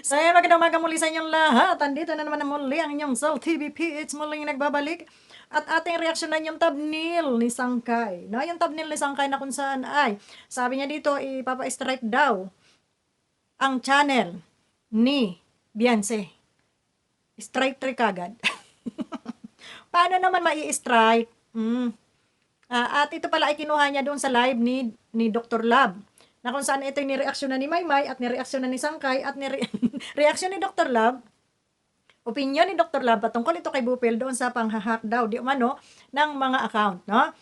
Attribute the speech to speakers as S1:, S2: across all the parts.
S1: So, ayan, magandang umaga muli sa inyong lahat. Andito na naman muli ang inyong Sol TVP. It's muling nagbabalik. At ating reaksyonan yung thumbnail ni Sangkay. No, yung thumbnail ni Sangkay na kung saan ay, sabi niya dito, ipapa-strike daw ang channel ni Beyonce. Strike 3 kagad. Paano naman mai-strike? At ito pala ay kinuha niya doon sa live ni Dr. Lab na kung saan ito nireaksyonan ni Maymay at nireaksyonan ni Sangkay at reaksyon ni Dr. Lab, opinion ni Dr. Lab patungkol ito kay Bupil doon sa panghahack daw di umano ng mga account, no?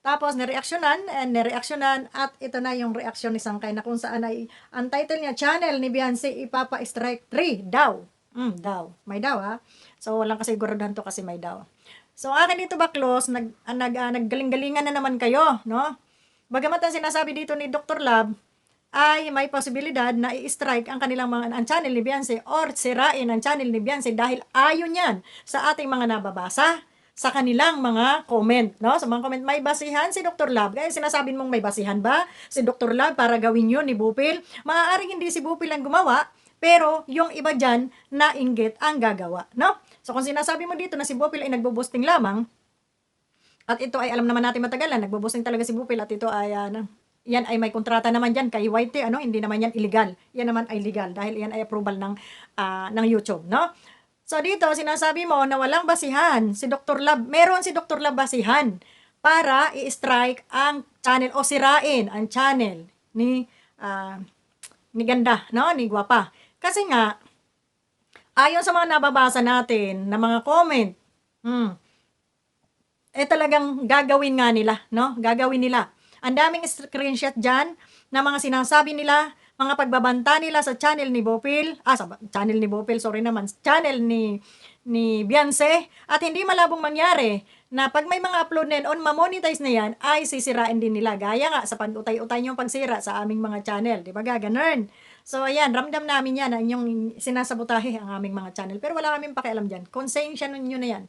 S1: Tapos nireaksyonan at ito na yung reaksyon ni Sangkay na kung saan ay ang title niya, channel ni Beyonce ipapa-strike 3 daw. Daw. May daw ha. So walang kasiguraduhan to kasi may daw. So akin dito baklos, naggaling-galingan na naman kayo, no? Bagamat ang sinasabi dito ni Dr. Lab ay may posibilidad na i-strike ang kanilang ang channel ni Beyonce or sirain ang channel ni Beyonce dahil ayon yan sa ating mga nababasa sa kanilang mga comment, no? Sa mga comment, may basihan si Dr. Lab. Kaya sinasabi mong may basihan ba si Dr. Lab para gawin yun ni Bupil? Maaaring hindi si Bupil ang gumawa, pero yung iba dyan na inggit ang gagawa, no? So kung sinasabi mo dito na si Bupil ay nagbo-boosting lamang, at ito ay alam naman natin matagalan, nagbo-boosting talaga si Bupil at ito ay yan ay may kontrata naman diyan kay YT, ano, hindi naman yan illegal. Yan naman ay legal dahil yan ay approval ng YouTube, no? So dito sinasabi mo na walang basihan si Dr. Lab. Meron si Dr. Lab basihan para i-strike ang channel o sirain ang channel ni Ganda, no? Ni Guwapa. Kasi nga ayon sa mga nababasa natin na mga comment, talagang gagawin nga nila, no? Gagawin nila. Ang daming screenshot dyan na mga sinasabi nila, mga pagbabanta nila sa channel ni Bopil, sa channel ni Bopil, sorry naman, channel ni Beyonce, at hindi malabong mangyari na pag may mga upload na on ma-monetize na yan, ay sisirain din nila. Gaya nga sa pag-utay-utay niyong pagsira sa aming mga channel, di ba ganun? So ayan, ramdam namin yan na inyong sinasabotahe ang aming mga channel. Pero wala kaming pakialam dyan. Konsensya nyo na yan.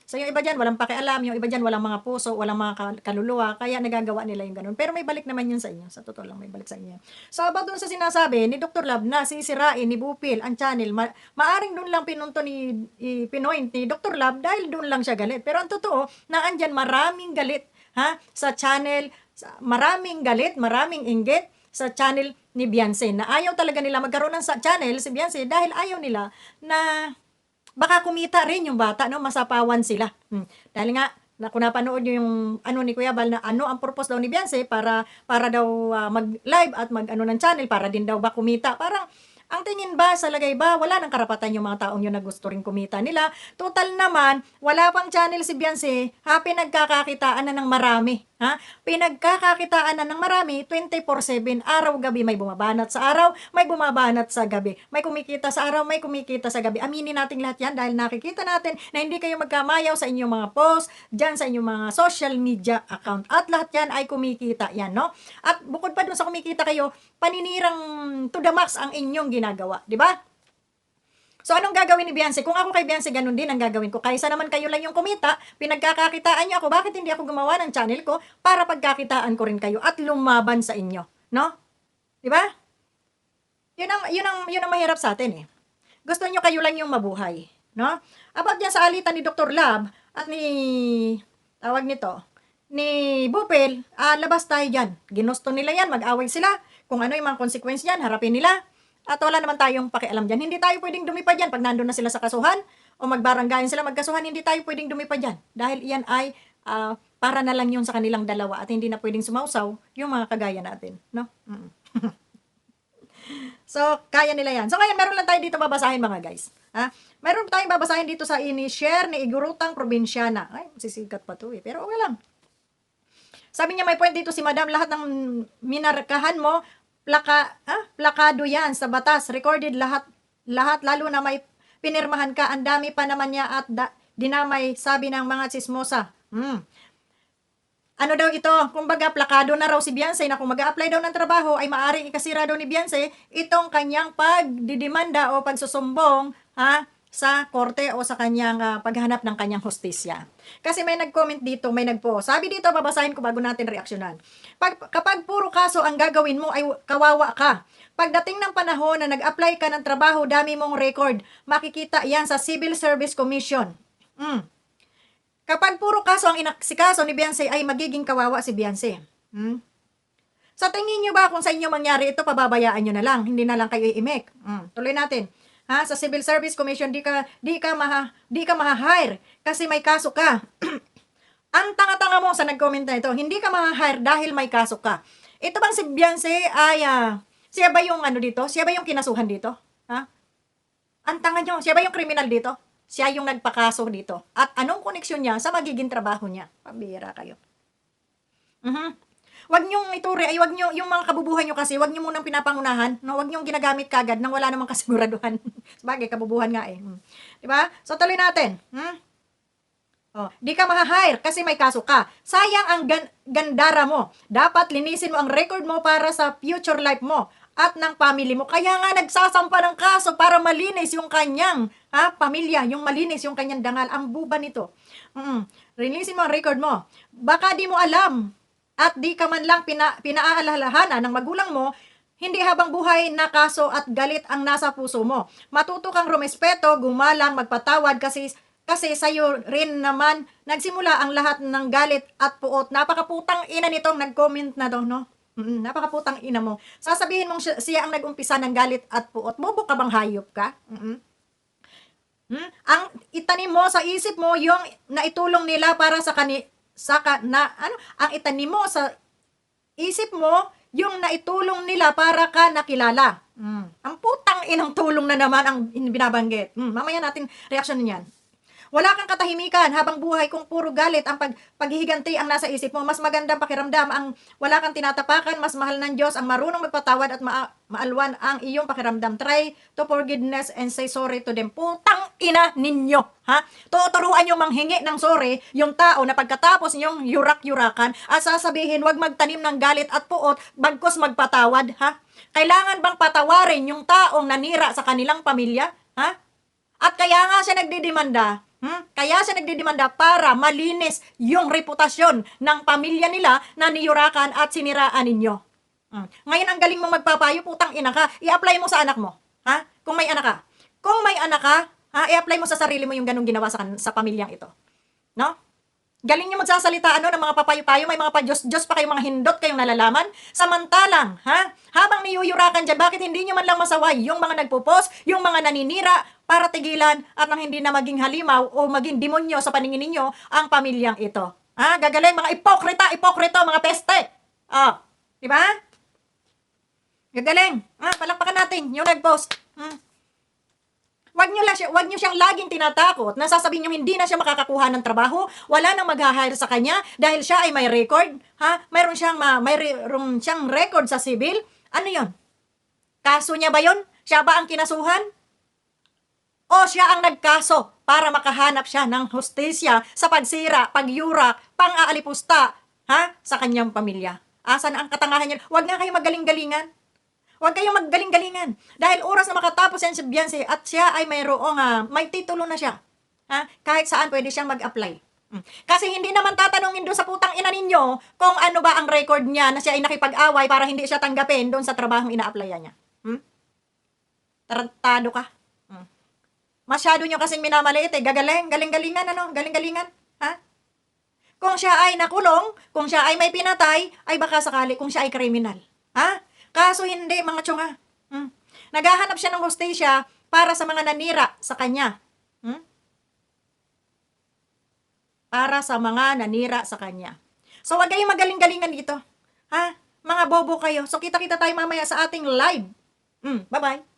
S1: So yung iba dyan, walang pakialam, yung iba dyan, walang mga puso, walang mga kaluluwa, kaya nagagawa nila yung ganun. Pero may balik naman yun sa inyo, sa totoo lang may balik sa inyo. So about dun sa sinasabi ni Dr. Lab na sisirain ni Bupil ang channel, maaring dun lang pinunto pinoint ni Dr. Lab dahil dun lang siya galit. Pero ang totoo, na andyan maraming galit sa channel, maraming galit, maraming inggit sa channel ni Beyonce, na ayaw talaga nila magkaroon ng channel si Beyonce dahil ayaw nila na baka kumita rin yung bata, no? Masapawan sila. Dahil nga, kung napanood nyo yung ni Kuya Bal na ang purpose daw ni Beyonce para daw mag-live at mag ng channel para din daw ba kumita. Parang ang tingin ba, sa lagay ba, wala nang karapatan yung mga taong yun na gusto rin kumita nila. Total naman, wala pang channel si Beyonce, pinagkakakitaan na ng marami. Pinagkakakitaan na ng marami, 24/7, araw-gabi, may bumabanat sa araw, may bumabanat sa gabi. May kumikita sa araw, may kumikita sa gabi. Aminin natin lahat yan dahil nakikita natin na hindi kayo magkamayaw sa inyong mga post, dyan sa inyong mga social media account. At lahat yan ay kumikita yan, no? At bukod pa dun sa kumikita kayo, paninirang to the max ang inyong ginagawa, di ba? So anong gagawin ni Beyonce? Kung ako kay Beyonce, ganun din ang gagawin ko. Kaysa naman kayo lang yung kumita, pinagkakakitaan niyo ako, bakit hindi ako gumawa ng channel ko para pagkakitaan ko rin kayo at lumaban sa inyo, no? Di ba? Yun ang mahirap sa atin eh. Gusto niyo kayo lang yung mabuhay, no? About yan sa alitan ni Dr. Lab at ni Bupil, labas tayo dyan. Ginusto nila yan, mag-away sila. Kung ano yung mga consequence yan, harapin nila. At wala naman tayong pakialam dyan. Hindi tayo pwedeng dumipad dyan pag nandun na sila sa kasuhan o magbaranggayan sila magkasuhan, hindi tayo pwedeng dumipad dyan. Dahil iyan ay para na lang yun sa kanilang dalawa at hindi na pwedeng sumausaw yung mga kagaya natin, no? So, kaya nila yan. So, ngayon, meron lang tayo dito babasahin mga guys. Meron tayong babasahin dito sa ini-share ni Igurutang Probinsyana. Ay, sisikat pa to eh. Pero okay lang. Sabi niya, may point dito si Madam, lahat ng minarkahan mo, plakado yan sa batas. Recorded lahat, lalo na may pinirmahan ka. Ang dami pa naman niya at dinamay, sabi ng mga sismosa. Ano daw ito? Kumbaga, plakado na raw si Beyonce na kung mag-a-apply daw ng trabaho ay maaaring ikasira daw ni Beyonce itong kanyang pagdidemanda o pagsusumbong sa korte o sa kanyang paghanap ng kanyang hustisya. Kasi may nag-comment dito, may nagpo. Sabi dito, babasahin ko bago natin reaksyonan. Kapag puro kaso ang gagawin mo ay kawawa ka. Pagdating ng panahon na nag-apply ka ng trabaho, dami mong record. Makikita yan sa Civil Service Commission. Kapag puro kaso ang inaksikaso ni Beyonce, ay magiging kawawa si Beyonce. Sa tingin nyo ba kung sa inyo mangyari ito, pababayaan nyo na lang, hindi na lang kayo i-make? Tuloy natin. Sa Civil Service Commission, di ka ma-hire kasi may kaso ka. Ang tanga-tanga mo sa nag-comment na ito, hindi ka ma-hire dahil may kaso ka. Ito bang si Beyonce ay, siya ba yung ano dito? Siya ba yung kinasuhan dito? Ang tanga nyo, siya ba yung kriminal dito? Siya yung nagpakaso dito. At anong koneksyon niya sa magiging trabaho niya? Pambihira kayo. Wag niyong ituri, ay wag niyo, yung mga kabubuhan niyo kasi, wag niyo munang pinapangunahan, no? Wag niyong ginagamit kagad nang wala namang kasiguraduhan. Sabagay, kabubuhan nga eh. Diba? So, tuloy natin. Di ka ma-hire kasi may kaso ka. Sayang ang gandara mo. Dapat linisin mo ang record mo para sa future life mo at ng family mo. Kaya nga nagsasampa ng kaso para malinis yung kanyang pamilya, yung malinis yung kanyang dangal. Ang buba nito. Linisin mo ang record mo. Baka di mo alam at di ka man lang pinaalalahanan ng magulang mo, hindi habang buhay na kaso at galit ang nasa puso mo. Matuto kang rumespeto, gumalang, magpatawad kasi sa'yo rin naman nagsimula ang lahat ng galit at puot. Napakaputang ina nitong nag-comment na to, no? Napakaputang ina mo. Sasabihin mong siya ang nag-umpisa ng galit at puot. Bobo ka bang hayop ka? Ang itanim mo sa isip mo yung naitulong nila para ang itanim mo sa isip mo yung naitulong nila para ka nakilala. Ang putang inang tulong na naman ang binabanggit. Mamaya natin reaksyon niyan. Wala kang katahimikan habang buhay kung puro galit ang paghihiganti ang nasa isip mo. Mas magandang pakiramdam ang wala kang tinatapakan, mas mahal ng Diyos ang marunong magpatawad at maalwan ang iyong pakiramdam. Try to forgiveness and say sorry to them. Putang ina ninyo, tuturuan yung manghingi ng sorry yung tao na pagkatapos yung yurak-yurakan at sasabihin wag magtanim ng galit at puot bagkus magpatawad, Kailangan bang patawarin yung taong nanira sa kanilang pamilya, At kaya nga siya nagdidemanda, Kaya siya nagdidemanda para malinis yung reputasyon ng pamilya nila na niyurakan at siniraan ninyo. Ngayon ang galing mo magpapayo, putang ina ka, i-apply mo sa anak mo. Kung may anak ka. Kung may anak ka, i-apply mo sa sarili mo yung ganung ginawa sa pamilyang ito. No? Galing nyo magsasalita ng mga papayo-payo, may mga pa-Diyos pa kayong mga hindot kayong nalalaman. Samantalang, habang niyuyurakan dyan, bakit hindi nyo man lang masaway yung mga nagpo-post, yung mga naninira para tigilan at nang hindi na maging halimaw o maging demonyo sa paningin ninyo ang pamilyang ito. Gagaling, mga ipokrito, mga peste. Di ba? Gagaling. Palakpakan natin yung nag-post. Wag nyo siyang laging tinatakot na sasabihin nyo hindi na siya makakakuha ng trabaho, wala nang mag-hire sa kanya dahil siya ay may record, mayroon siyang record sa civil. Ano yon? Kaso niya ba yon? Siya ba ang kinasuhan? O siya ang nagkaso para makahanap siya ng hustisya sa pagsira, pagyurak, pang-aalipusta, sa kanyang pamilya? Asan ang katangahan niya? Wag nga kayo magaling-galingan. Huwag kayong maggaling-galingan. Dahil oras na makatapos yan si Beyonce at siya ay may titulo na siya. Kahit saan pwede siyang mag-apply. Kasi hindi naman tatanungin doon sa putang ina ninyo kung ano ba ang record niya na siya ay nakipag-away para hindi siya tanggapin doon sa trabahong ina-applyan niya. Tarantado ka. Masyado nyo kasing minamaliit galing-galingan, galing-galingan. Kung siya ay nakulong, kung siya ay may pinatay, ay baka sakali kung siya ay kriminal. Kaso hindi, mga tsunga. Naghahanap siya ng hustisya para sa mga nanira sa kanya. Para sa mga nanira sa kanya. So, wag kayong magaling-galingan dito. Mga bobo kayo. So, kita-kita tayo mamaya sa ating live. Bye-bye.